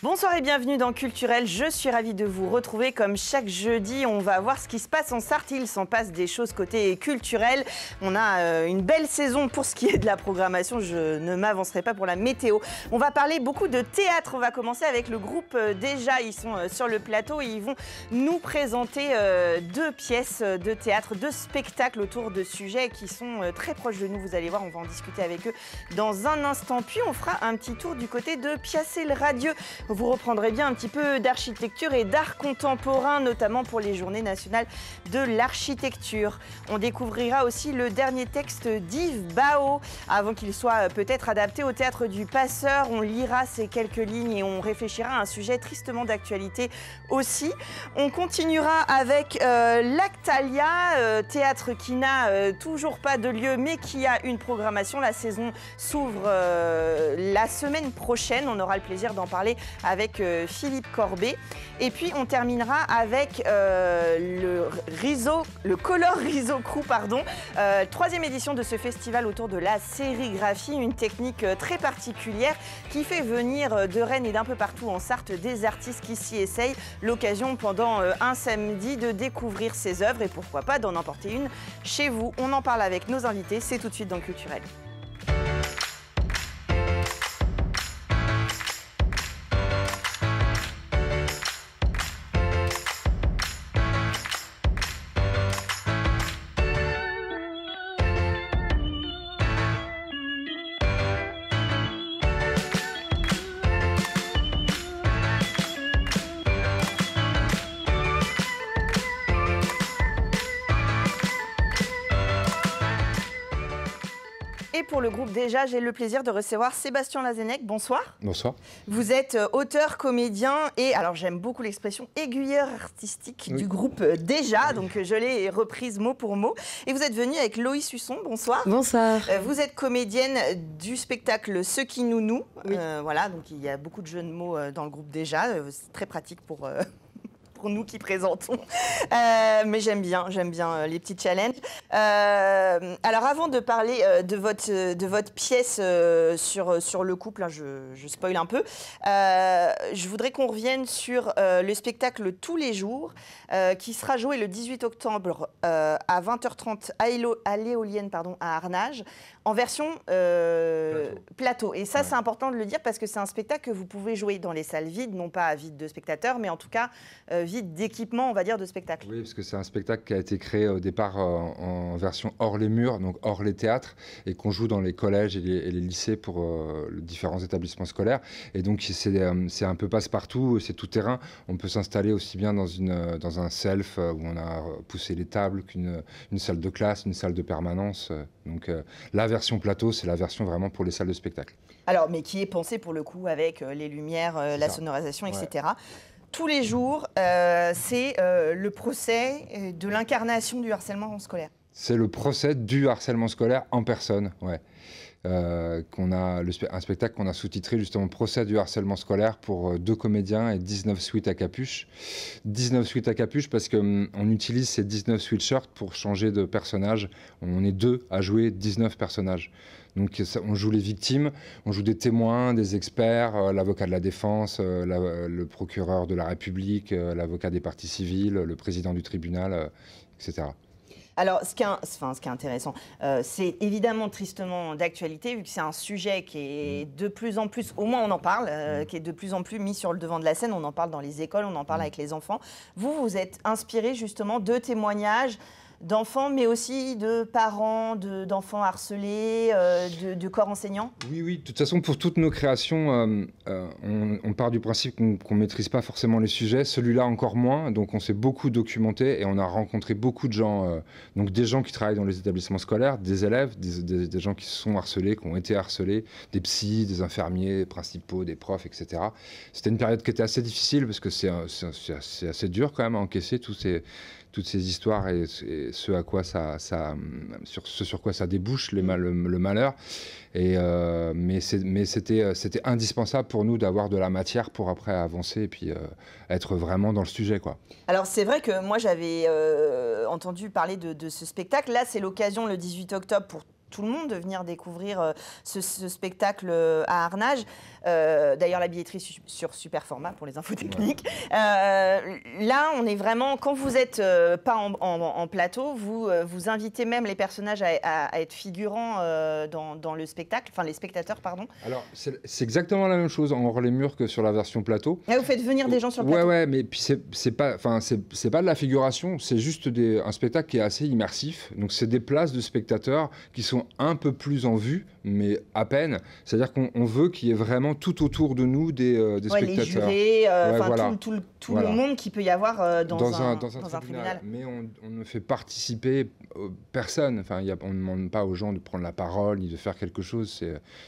Bonsoir et bienvenue dans Culturel. Je suis ravie de vous retrouver. Comme chaque jeudi, on va voir ce qui se passe en Sarthe. Il s'en passe des choses côté culturel. On a une belle saison pour ce qui est de la programmation. Je ne m'avancerai pas pour la météo. On va parler beaucoup de théâtre. On va commencer avec le groupe Déjà. Ils sont sur le plateau et ils vont nous présenter deux pièces de théâtre, deux spectacles autour de sujets qui sont très proches de nous. Vous allez voir, on va en discuter avec eux dans un instant. Puis on fera un petit tour du côté de Piacé-le-Radieux. Vous reprendrez bien un petit peu d'architecture et d'art contemporain, notamment pour les Journées nationales de l'architecture. On découvrira aussi le dernier texte d'Yves Bao, avant qu'il soit peut-être adapté au Théâtre du Passeur. On lira ces quelques lignes et on réfléchira à un sujet tristement d'actualité aussi. On continuera avec l'Actalia, théâtre qui n'a toujours pas de lieu, mais qui a une programmation. La saison s'ouvre la semaine prochaine. On aura le plaisir d'en parler avec Philippe Corbet. Et puis on terminera avec le Color Riso Crew, troisième édition de ce festival autour de la sérigraphie, une technique très particulière qui fait venir de Rennes et d'un peu partout en Sarthe des artistes qui s'y essayent. L'occasion pendant un samedi de découvrir ces œuvres et pourquoi pas d'en emporter une chez vous. On en parle avec nos invités, c'est tout de suite dans Culturel. Et pour le groupe Déjà, j'ai le plaisir de recevoir Sébastien Lazenec. Bonsoir. Bonsoir. Vous êtes auteur, comédien et, alors j'aime beaucoup l'expression, aiguilleur artistique du groupe Déjà, donc je l'ai reprise mot pour mot. Et vous êtes venu avec Loïs Husson, bonsoir. Bonsoir. Vous êtes comédienne du spectacle Ce qui nous noue. Oui. Voilà, donc il y a beaucoup de jeux de mots dans le groupe Déjà. C'est très pratique pour nous qui présentons. Mais j'aime bien les petits challenges. Alors avant de parler de votre pièce sur le couple, hein, je spoil un peu, je voudrais qu'on revienne sur le spectacle Tous les jours, qui sera joué le 18 octobre à 20h30 à l'Éolienne à Arnage, en version plateau. Et ça, c'est important de le dire parce que c'est un spectacle que vous pouvez jouer dans les salles vides, non pas vides de spectateurs, mais en tout cas vide d'équipement, on va dire, de spectacle. Oui, parce que c'est un spectacle qui a été créé au départ en version hors les murs, donc hors les théâtres, et qu'on joue dans les collèges et les lycées pour les différents établissements scolaires. Et donc c'est un peu passe-partout, c'est tout terrain. On peut s'installer aussi bien dans un self où on a poussé les tables qu'une salle de classe, une salle de permanence. Donc la version plateau, c'est la version vraiment pour les salles de spectacle. Alors, mais qui est pensée pour le coup avec les lumières, la sonorisation, etc. Ouais. Tous les jours, c'est le procès de l'incarnation du harcèlement scolaire. C'est le procès du harcèlement scolaire en personne, ouais. Un spectacle qu'on a sous-titré justement Procès du harcèlement scolaire pour 2 comédiens et 19 suites à capuche. 19 suites à capuche parce qu'on utilise ces 19 sweatshirts pour changer de personnage. On est 2 à jouer 19 personnages. Donc on joue les victimes, on joue des témoins, des experts, l'avocat de la défense, le procureur de la République, l'avocat des parties civiles, le président du tribunal, etc. Alors, ce qui est intéressant, c'est évidemment tristement d'actualité, vu que c'est un sujet qui est de plus en plus, au moins on en parle, qui est de plus en plus mis sur le devant de la scène, on en parle dans les écoles, on en parle avec les enfants. Vous êtes inspiré justement de témoignages d'enfants, mais aussi de parents, d'enfants harcelés, de corps enseignants? Oui, de toute façon, pour toutes nos créations, on part du principe qu'on ne maîtrise pas forcément les sujets, celui-là encore moins, donc on s'est beaucoup documenté et on a rencontré beaucoup de gens, donc des gens qui travaillent dans les établissements scolaires, des élèves, des gens qui sont harcelés, qui ont été harcelés, des psys, des infirmiers principaux, des profs, etc. C'était une période qui était assez difficile parce que c'est assez dur quand même à encaisser toutes ces histoires et sur quoi ça débouche, le malheur. Mais c'était indispensable pour nous d'avoir de la matière pour après avancer et puis être vraiment dans le sujet, quoi. Alors c'est vrai que moi j'avais entendu parler de ce spectacle. Là c'est l'occasion le 18 octobre pour tout le monde de venir découvrir ce spectacle à Arnage. D'ailleurs, la billetterie sur Superformat pour les infos techniques. Là, on est vraiment, quand vous n'êtes pas en plateau, vous invitez même les personnages à être figurants dans le spectacle, enfin les spectateurs, pardon. Alors, c'est exactement la même chose en hors les murs que sur la version plateau. Et vous faites venir des gens sur le plateau. Ouais, mais puis c'est pas de la figuration, c'est juste un spectacle qui est assez immersif. Donc, c'est des places de spectateurs qui sont un peu plus en vue, mais à peine. C'est-à-dire qu'on veut qu'il y ait vraiment tout autour de nous des spectateurs. Les jurés, voilà. tout le monde qu'il peut y avoir dans un tribunal. Mais on ne fait participer personne. Enfin, on ne demande pas aux gens de prendre la parole ni de faire quelque chose.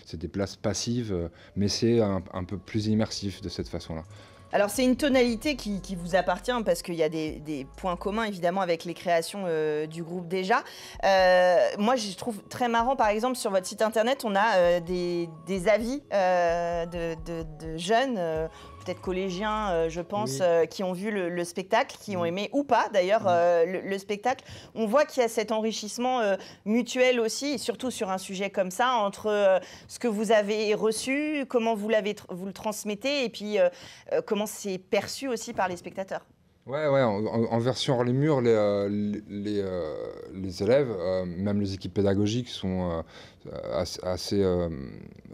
C'est des places passives, mais c'est un peu plus immersif de cette façon-là. Alors c'est une tonalité qui vous appartient parce qu'il y a des points communs évidemment avec les créations du groupe déjà. Moi je trouve très marrant par exemple sur votre site internet on a des avis de jeunes, peut-être collégiens je pense, oui. Qui ont vu le spectacle, qui ont aimé ou pas d'ailleurs le spectacle. On voit qu'il y a cet enrichissement mutuel aussi, et surtout sur un sujet comme ça, entre ce que vous avez reçu, comment vous le transmettez et puis comment c'est perçu aussi par les spectateurs. Ouais, en version hors les murs, les élèves, même les équipes pédagogiques sont assez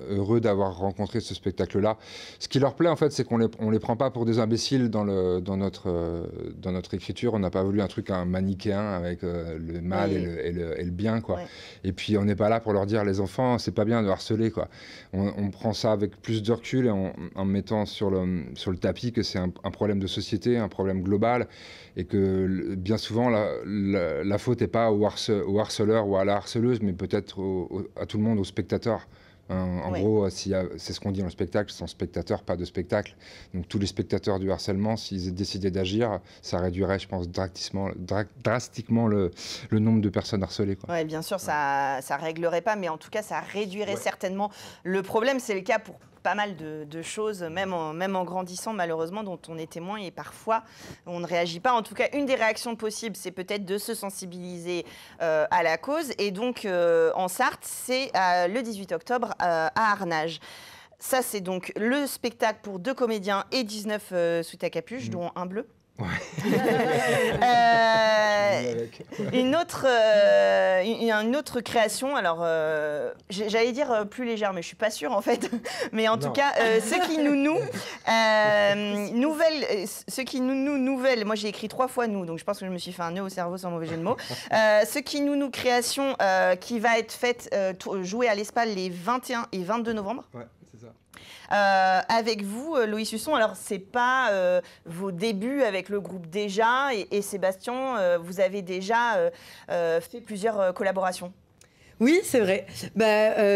heureux d'avoir rencontré ce spectacle-là. Ce qui leur plaît, en fait, c'est qu'on les prend pas pour des imbéciles dans notre écriture. On n'a pas voulu un manichéen avec le mal et le bien, quoi. Ouais. Et puis, on n'est pas là pour leur dire, les enfants, c'est pas bien de harceler, quoi. On prend ça avec plus de recul et en mettant sur le tapis que c'est un problème de société, un problème global. Et que bien souvent la faute n'est pas au harceleur ou à la harceleuse, mais peut-être à tout le monde, aux spectateurs. En gros, c'est ce qu'on dit dans le spectacle, sans spectateur, pas de spectacle. Donc tous les spectateurs du harcèlement, s'ils décidaient d'agir, ça réduirait, je pense, drastiquement le nombre de personnes harcelées. Oui, bien sûr, ça réglerait pas, mais en tout cas, ça réduirait certainement le problème. C'est le cas pour pas mal de choses, même en grandissant malheureusement, dont on est témoin et parfois on ne réagit pas. En tout cas, une des réactions possibles, c'est peut-être de se sensibiliser à la cause. Et donc en Sarthe, c'est le 18 octobre à Arnage. Ça, c'est donc le spectacle pour 2 comédiens et 19 sous ta capuche, dont un bleu. Ouais. Une autre création, alors j'allais dire plus légère, mais je suis pas sûre en fait. Mais en tout cas, ce qui nous nouvelle, moi j'ai écrit 3 fois nous, donc je pense que je me suis fait un nœud au cerveau sans mauvais jeu de mots. Ce qui nous création qui va être faite, jouée à l'Espal les 21 et 22 novembre. Ouais, c'est ça. Avec vous, Loïs Husson, alors c'est pas vos débuts avec le groupe déjà, et Sébastien, vous avez déjà fait plusieurs collaborations. Oui, c'est vrai.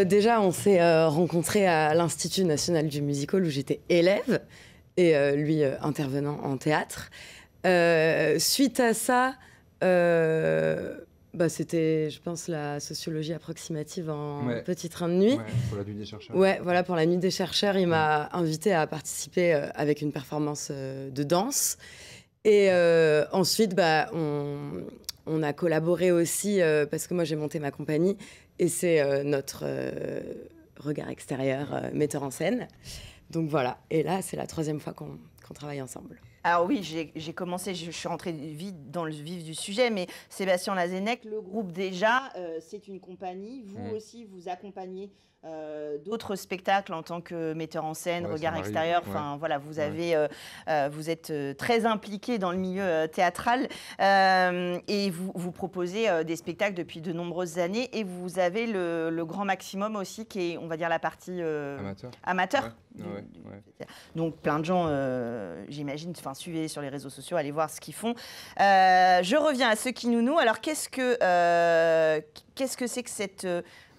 Déjà, on s'est rencontrés à l'Institut national du musical où j'étais élève et lui intervenant en théâtre. Suite à ça, c'était, je pense, la sociologie approximative en petit train de nuit. Ouais, pour la nuit des chercheurs. Ouais, voilà, pour la nuit des chercheurs, il m'a invité à participer avec une performance de danse. Et ensuite, on a collaboré aussi, parce que moi, j'ai monté ma compagnie, et c'est notre regard extérieur, metteur en scène. Donc voilà, et là, c'est la 3e fois qu'on travaille ensemble. Alors oui, j'ai commencé, je suis rentrée vite dans le vif du sujet, mais Sébastien Lazenec, le groupe déjà, c'est une compagnie. Vous aussi, vous accompagnez d'autres spectacles en tant que metteur en scène, regard extérieur. Enfin voilà, vous êtes très impliqué dans le milieu théâtral et vous proposez des spectacles depuis de nombreuses années. Et vous avez le grand maximum aussi, qui est, on va dire, la partie amateur. Ouais. Donc plein de gens, j'imagine, suivez sur les réseaux sociaux, allez voir ce qu'ils font. Je reviens à Ce qui nous noue. Alors qu'est-ce que c'est que cette...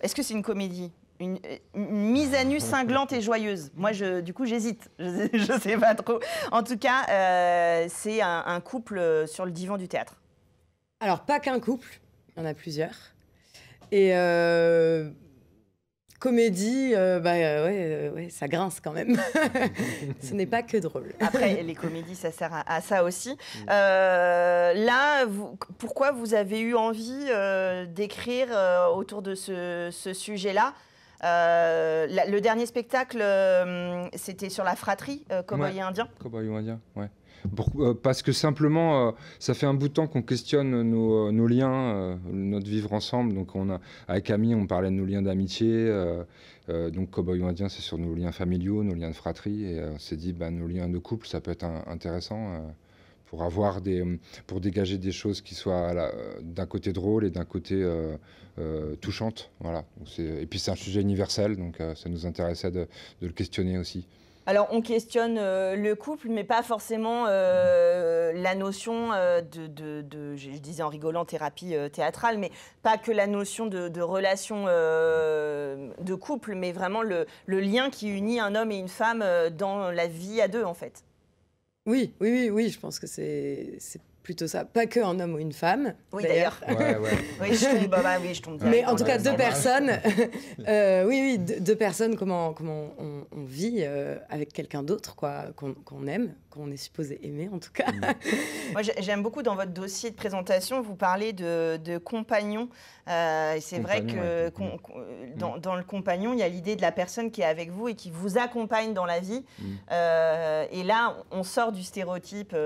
Est-ce que c'est une comédie ? Une mise à nu cinglante et joyeuse. Moi, du coup, j'hésite. Je sais pas trop. En tout cas, c'est un couple sur le divan du théâtre. Alors, pas qu'un couple. Il y en a plusieurs. Et comédie, ouais, ça grince quand même. Ce n'est pas que drôle. Après, les comédies, ça sert à ça aussi. Pourquoi vous avez eu envie d'écrire autour de ce sujet-là? Le dernier spectacle, c'était sur la fratrie, Cowboy et Indien. Cowboy ou Indien, ouais. Parce que simplement, ça fait un bout de temps qu'on questionne nos liens, notre vivre ensemble. Donc avec Camille, on parlait de nos liens d'amitié. Donc Cowboy ou Indien, c'est sur nos liens familiaux, nos liens de fratrie. Et on s'est dit, nos liens de couple, ça peut être intéressant pour dégager des choses qui soient d'un côté drôle et d'un côté touchante. Voilà. Et puis c'est un sujet universel, donc ça nous intéressait de le questionner aussi. Alors, on questionne le couple, mais pas forcément la notion je disais en rigolant, thérapie théâtrale, mais pas que la notion de relation de couple, mais vraiment le lien qui unit un homme et une femme dans la vie à deux, en fait. Oui, je pense que c'est plutôt ça. Pas qu'un homme ou une femme. Oui, d'ailleurs. Ouais. Oui, je tombe bien. Mais en tout cas, deux personnes. Deux personnes, comment on vit avec quelqu'un d'autre, quoi, qu'on aime, qu'on est supposé aimer, en tout cas. Moi, j'aime beaucoup dans votre dossier de présentation, vous parlez de compagnon. C'est vrai que dans le compagnon, il y a l'idée de la personne qui est avec vous et qui vous accompagne dans la vie. Et là, on sort du stéréotype,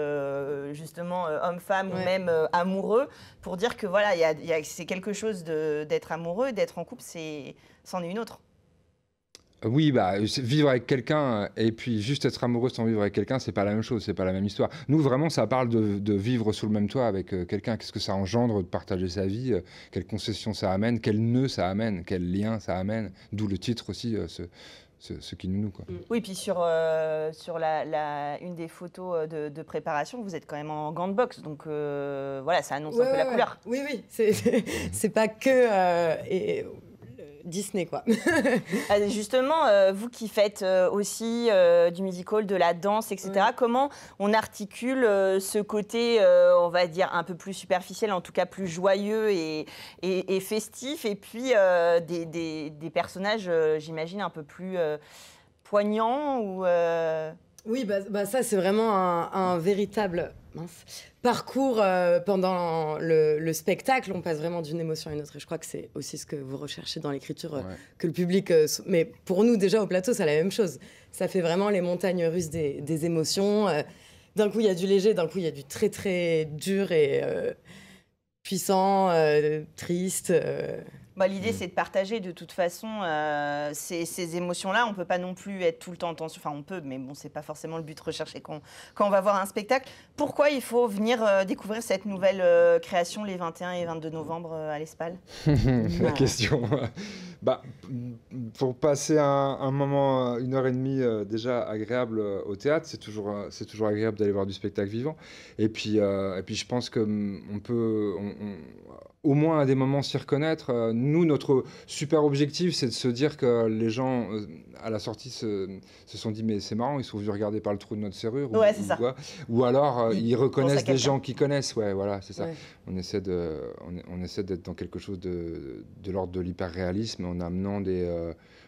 justement, homme-femme ou même amoureux, pour dire que voilà, c'est quelque chose d'être amoureux, d'être en couple, c'en est une autre. Oui, vivre avec quelqu'un et puis juste être amoureux sans vivre avec quelqu'un, c'est pas la même chose, c'est pas la même histoire. Nous, vraiment, ça parle de vivre sous le même toit avec quelqu'un. Qu'est-ce que ça engendre de partager sa vie, quelles concessions ça amène, quel nœud ça amène, quel lien ça amène. D'où le titre aussi, ce qui nous noue, quoi. Oui, puis sur une des photos de préparation, vous êtes quand même en gants de boxe, donc voilà, ça annonce un peu la couleur. Oui, c'est pas que Disney, quoi. Justement, vous qui faites aussi du musical, de la danse, etc., comment on articule ce côté, on va dire, un peu plus superficiel, en tout cas plus joyeux et festif, et puis des personnages, j'imagine, un peu plus poignants ou... Oui, ça, c'est vraiment un véritable parcours pendant le spectacle. On passe vraiment d'une émotion à une autre. Et je crois que c'est aussi ce que vous recherchez dans l'écriture, que le public... mais pour nous, déjà, au plateau, c'est la même chose. Ça fait vraiment les montagnes russes des émotions. D'un coup, il y a du léger, d'un coup, il y a du très, très dur et puissant, triste... L'idée, c'est de partager de toute façon ces émotions-là. On ne peut pas non plus être tout le temps en tension. Enfin, on peut, mais bon, ce n'est pas forcément le but recherché quand on va voir un spectacle. Pourquoi il faut venir découvrir cette nouvelle création les 21 et 22 novembre à l'Espal? La question. Pour passer un moment, 1h30 déjà agréable au théâtre, c'est toujours agréable d'aller voir du spectacle vivant. Et puis je pense qu'on peut... au moins à des moments s'y reconnaître. Nous, notre super objectif, c'est de se dire que les gens, à la sortie, se sont dit « mais c'est marrant, ils sont venus regarder par le trou de notre serrure ». C'est ça. Ou alors, ils reconnaissent des gens qu'ils connaissent. Ouais, voilà, c'est ça. Ouais. On essaie d'être dans quelque chose de l'ordre de l'hyper-réalisme en amenant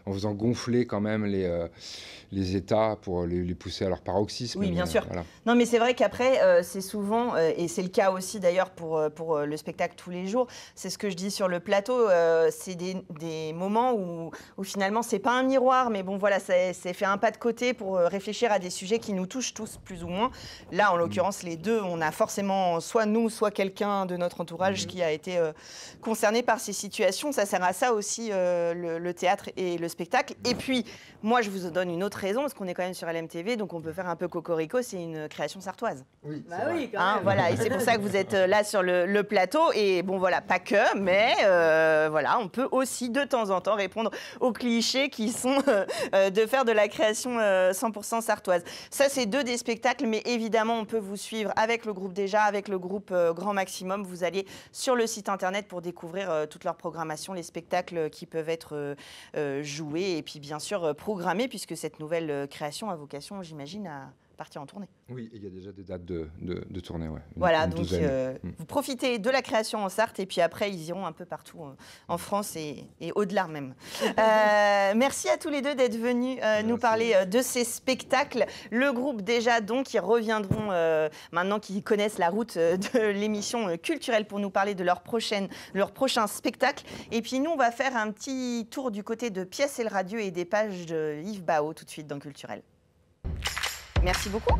en faisant gonfler quand même les états pour les pousser à leur paroxysme. Oui, bien sûr. Voilà. Non, mais c'est vrai qu'après, c'est souvent, et c'est le cas aussi d'ailleurs pour le spectacle tous les jours, c'est ce que je dis sur le plateau, c'est des moments où finalement, c'est pas un miroir, mais bon, voilà, c'est fait un pas de côté pour réfléchir à des sujets qui nous touchent tous plus ou moins. Là, en l'occurrence, les deux, on a forcément soit nous, soit quelqu'un de notre entourage qui a été concerné par ces situations. Ça sert à ça aussi, le théâtre et le spectacle. Et puis, moi, je vous donne une autre raison, parce qu'on est quand même sur LMTV, donc on peut faire un peu cocorico, c'est une création sartoise. Oui, oui, quand même. Voilà, et c'est pour ça que vous êtes là sur le plateau. Et bon, voilà, pas que, mais voilà, on peut aussi de temps en temps répondre aux clichés qui sont de faire de la création 100% sartoise. Ça, c'est deux des spectacles, mais évidemment, on peut vous suivre avec le groupe Déjà, avec le groupe Grand Maximum. Vous allez sur le site internet pour découvrir toute leur programmation, les spectacles qui peuvent être joués et puis bien sûr programmés, puisque cette nouvelle création a vocation, j'imagine, à partir en tournée. Oui, il y a déjà des dates de tournée, ouais. Voilà, donc vous profitez de la création en Sarthe et puis après, ils iront un peu partout en France et au-delà même. Merci à tous les deux d'être venus nous parler de ces spectacles. Le groupe déjà, donc, qui reviendront maintenant qu'ils connaissent la route de l'émission culturelle pour nous parler de leur prochain spectacle. Et puis nous, on va faire un petit tour du côté de Pièces et le Radio et des pages de Yves Bao tout de suite dans Culturel. Merci beaucoup.